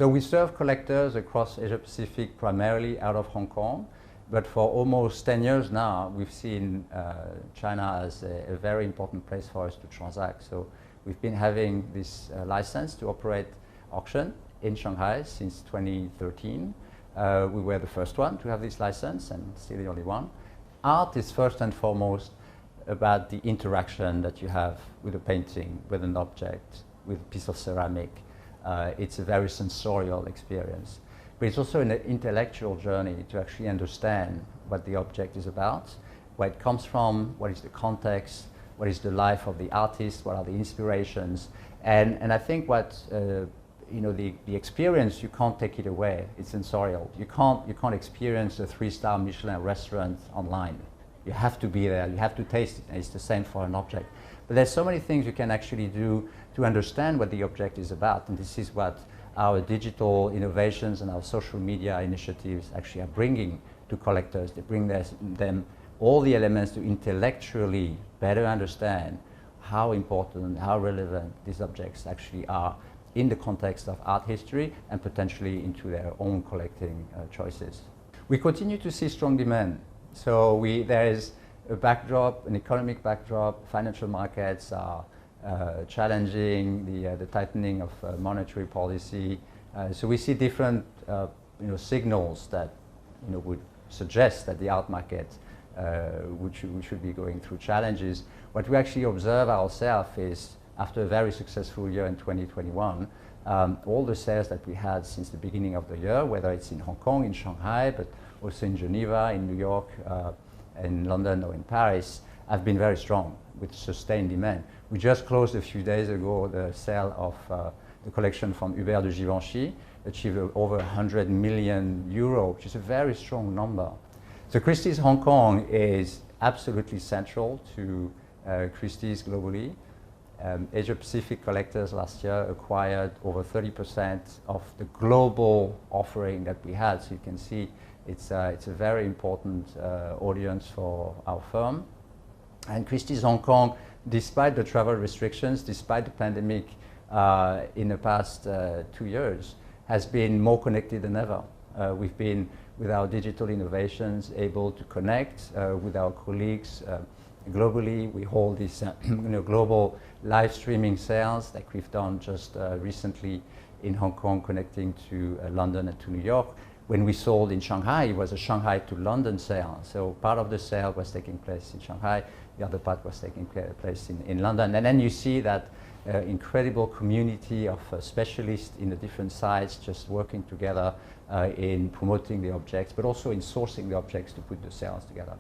So we serve collectors across Asia Pacific, primarily out of Hong Kong. But for almost 10 years now, we've seen China as a very important place for us to transact. So we've been having this license to operate auction in Shanghai since 2013. We were the first one to have this license and still the only one. Art is first and foremost about the interaction that you have with a painting, with an object, with a piece of ceramic. It's a very sensorial experience. But it's also an intellectual journey to actually understand what the object is about, where it comes from, what is the context, what is the life of the artist, what are the inspirations. And I think what, the experience, you can't take it away. It's sensorial. You can't experience a 3-star Michelin restaurant online. You have to be there, you have to taste it, and it's the same for an object. But there's so many things you can actually do to understand what the object is about, and this is what our digital innovations and our social media initiatives actually are bringing to collectors. They bring them all the elements to intellectually better understand how important, how relevant these objects actually are in the context of art history and potentially into their own collecting choices. We continue to see strong demand. So there is a backdrop, an economic backdrop. Financial markets are challenging the tightening of monetary policy. So we see different signals that would suggest that the art market we should be going through challenges. What we actually observe ourselves is, after a very successful year in 2021, all the sales that we had since the beginning of the year, whether it's in Hong Kong, in Shanghai, but also in Geneva, in New York, in London or in Paris, have been very strong with sustained demand. We just closed a few days ago the sale of the collection from Hubert de Givenchy, achieved over 100 million euro, which is a very strong number. So Christie's Hong Kong is absolutely central to Christie's globally. Asia Pacific collectors last year acquired over 30% of the global offering that we had. So you can see it's a very important audience for our firm. And Christie's Hong Kong, despite the travel restrictions, despite the pandemic in the past 2 years, has been more connected than ever. We've been, with our digital innovations, able to connect with our colleagues globally. We hold these global live streaming sales like we've done just recently in Hong Kong, connecting to London and to New York. When we sold in Shanghai, it was a Shanghai to London sale. So part of the sale was taking place in Shanghai, the other part was taking place in London. And then you see that incredible community of specialists in the different sites just working together in promoting the objects, but also in sourcing the objects to put the sales together.